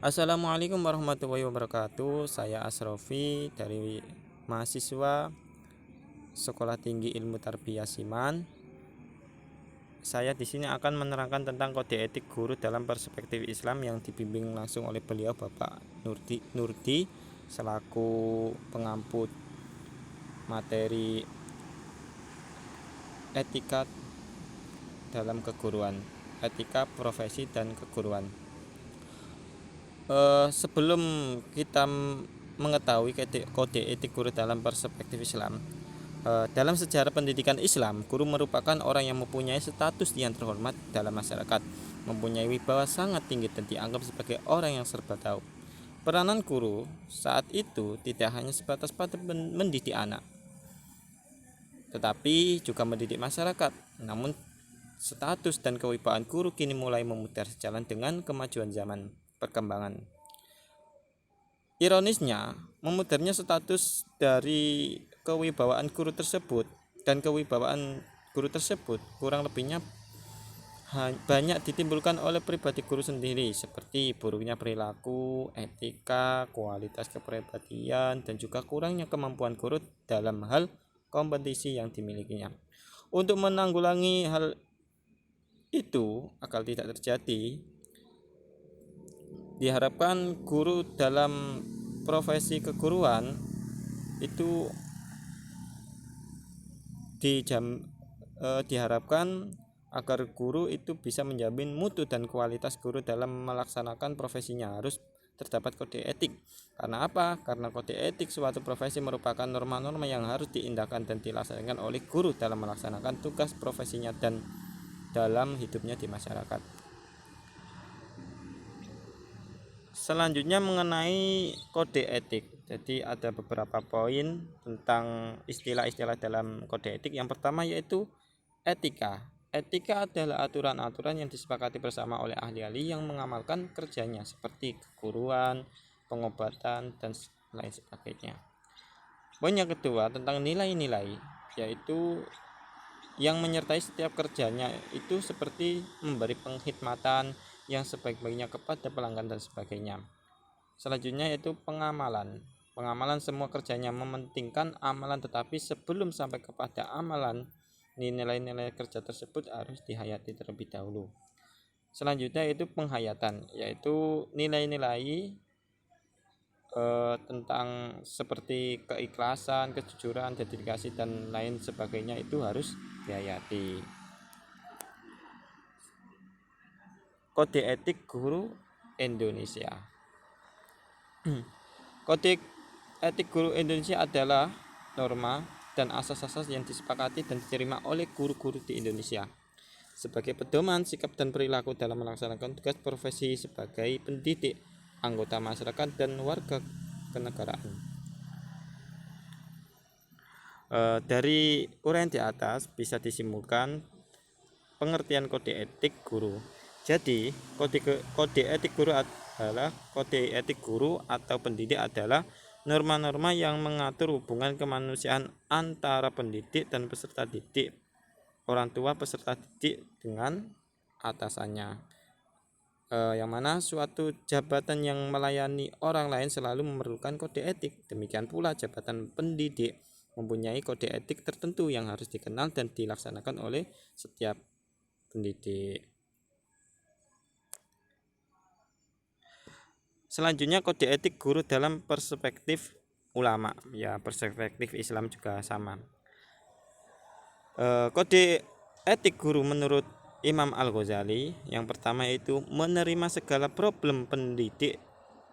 Assalamualaikum warahmatullahi wabarakatuh. Saya Asrofi dari mahasiswa Sekolah Tinggi Ilmu Tarbiyah Siman. Saya di sini akan menerangkan tentang kode etik guru dalam perspektif Islam yang dibimbing langsung oleh beliau Bapak Nurdi selaku pengampu materi etika dalam keguruan, etika profesi dan keguruan. Sebelum kita mengetahui kode etik guru dalam perspektif Islam, dalam sejarah pendidikan Islam, guru merupakan orang yang mempunyai status yang terhormat dalam masyarakat, mempunyai wibawa sangat tinggi dan dianggap sebagai orang yang serba tahu. Peranan guru saat itu tidak hanya sebatas pada mendidik anak, tetapi juga mendidik masyarakat. Namun, status dan kewibawaan guru kini mulai memudar sejalan dengan kemajuan zaman perkembangan. Ironisnya, memudarnya status dari kewibawaan guru tersebut kurang lebihnya banyak ditimbulkan oleh pribadi guru sendiri, seperti buruknya perilaku, etika, kualitas kepribadian, dan juga kurangnya kemampuan guru dalam hal kompetisi yang dimilikinya. Untuk menanggulangi hal itu agar tidak terjadi, diharapkan guru dalam profesi keguruan itu diharapkan agar guru itu bisa menjamin mutu dan kualitas guru dalam melaksanakan profesinya harus terdapat kode etik. Karena apa? Karena kode etik suatu profesi merupakan norma-norma yang harus diindahkan dan dilaksanakan oleh guru dalam melaksanakan tugas profesinya dan dalam hidupnya di masyarakat. Selanjutnya mengenai kode etik. Jadi ada beberapa poin tentang istilah-istilah dalam kode etik. Yang pertama yaitu etika. Etika adalah aturan-aturan yang disepakati bersama oleh ahli-ahli yang mengamalkan kerjanya seperti keguruan, pengobatan, dan lain sebagainya. Poin yang kedua tentang nilai-nilai, yaitu yang menyertai setiap kerjanya itu seperti memberi penghormatan yang sebaik-baiknya kepada pelanggan dan sebagainya. Selanjutnya yaitu pengamalan. Pengamalan semua kerjanya mementingkan amalan, tetapi sebelum sampai kepada amalan, nilai-nilai kerja tersebut harus dihayati terlebih dahulu. Selanjutnya yaitu penghayatan, yaitu nilai-nilai tentang seperti keikhlasan, kejujuran, dedikasi, dan lain sebagainya itu harus dihayati. Kode etik guru Indonesia. Kode etik guru Indonesia adalah norma dan asas-asas yang disepakati dan diterima oleh guru-guru di Indonesia sebagai pedoman sikap dan perilaku dalam melaksanakan tugas profesi sebagai pendidik, anggota masyarakat, dan warga kenegaraan. Dari uraian di atas bisa disimpulkan pengertian kode etik guru. Jadi, kode etik guru atau pendidik adalah norma-norma yang mengatur hubungan kemanusiaan antara pendidik dan peserta didik, orang tua peserta didik dengan atasannya. Yang mana suatu jabatan yang melayani orang lain selalu memerlukan kode etik. Demikian pula jabatan pendidik mempunyai kode etik tertentu yang harus dikenal dan dilaksanakan oleh setiap pendidik. Selanjutnya kode etik guru dalam perspektif ulama, ya perspektif Islam juga sama. Kode etik guru menurut Imam Al-Ghazali yang pertama yaitu menerima segala problem pendidik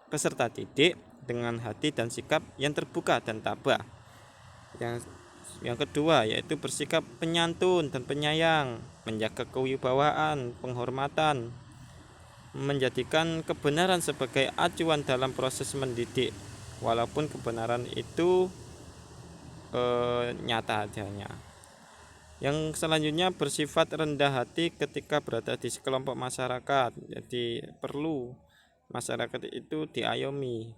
peserta didik dengan hati dan sikap yang terbuka dan tabah. Yang kedua yaitu bersikap penyantun dan penyayang, menjaga kewibawaan, penghormatan, menjadikan kebenaran sebagai acuan dalam proses mendidik, walaupun kebenaran itu nyata adanya. Yang selanjutnya bersifat rendah hati ketika berada di sekelompok masyarakat. Jadi perlu masyarakat itu diayomi.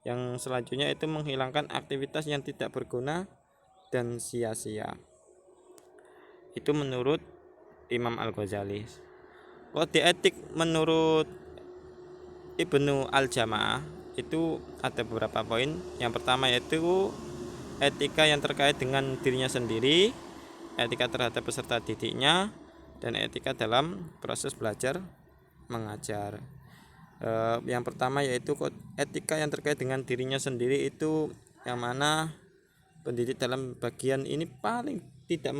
Yang selanjutnya itu menghilangkan aktivitas yang tidak berguna dan sia-sia. Itu menurut Imam Al-Ghazali. Kode etik menurut Ibnu Al-Jamaah itu ada beberapa poin. Yang pertama yaitu etika yang terkait dengan dirinya sendiri, etika terhadap peserta didiknya, dan etika dalam proses belajar mengajar. Yang pertama yaitu etika yang terkait dengan dirinya sendiri, itu yang mana pendidik dalam bagian ini paling tidak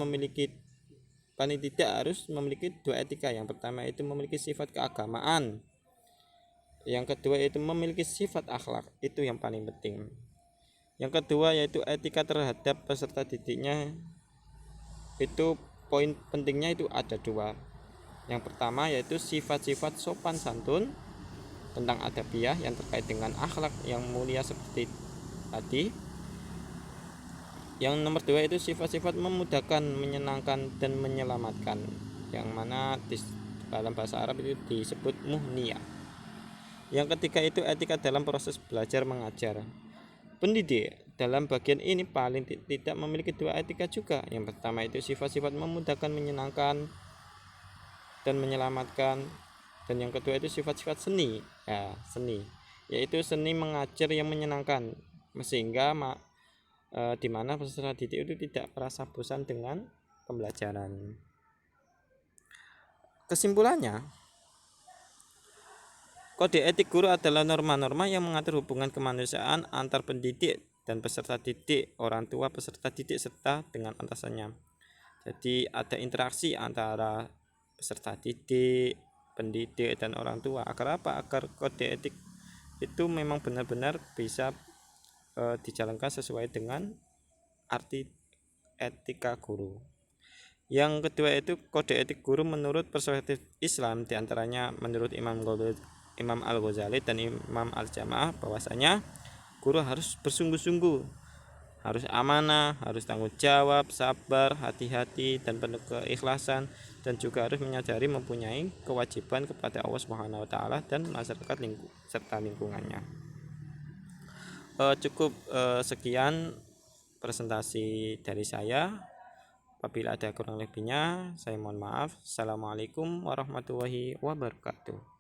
harus memiliki dua etika. Yang pertama itu memiliki sifat keagamaan, yang kedua itu memiliki sifat akhlak, itu yang paling penting. Yang kedua yaitu etika terhadap peserta didiknya, itu poin pentingnya itu ada dua. Yang pertama yaitu sifat-sifat sopan santun tentang adabiah yang terkait dengan akhlak yang mulia seperti tadi. Yang nomor dua itu sifat-sifat memudahkan, menyenangkan, dan menyelamatkan, yang mana di dalam bahasa Arab itu disebut muhniyah. Yang ketiga itu etika dalam proses belajar mengajar. Pendidik dalam bagian ini paling tidak memiliki dua etika juga. Yang pertama itu sifat-sifat memudahkan, menyenangkan, dan menyelamatkan. Dan yang kedua itu sifat-sifat seni, yaitu seni mengajar yang menyenangkan, sehingga di mana peserta didik itu tidak merasa bosan dengan pembelajaran. Kesimpulannya, kode etik guru adalah norma-norma yang mengatur hubungan kemanusiaan antar pendidik dan peserta didik, orang tua peserta didik, serta dengan atasannya. Jadi ada interaksi antara peserta didik, pendidik, dan orang tua. Agar apa? Agar kode etik itu memang benar-benar bisa dijalankan sesuai dengan arti etika guru. Yang kedua itu kode etik guru menurut perspektif Islam, diantaranya menurut Imam Al-Ghazali dan Imam Al-Jamaah, bahwasanya guru harus bersungguh-sungguh, harus amanah, harus tanggung jawab, sabar, hati-hati, dan penuh keikhlasan, dan juga harus menyadari mempunyai kewajiban kepada Allah Subhanahu wa taala dan masyarakat serta lingkungannya. Cukup sekian presentasi dari saya. Apabila ada kurang lebihnya, saya mohon maaf. Assalamualaikum warahmatullahi wabarakatuh.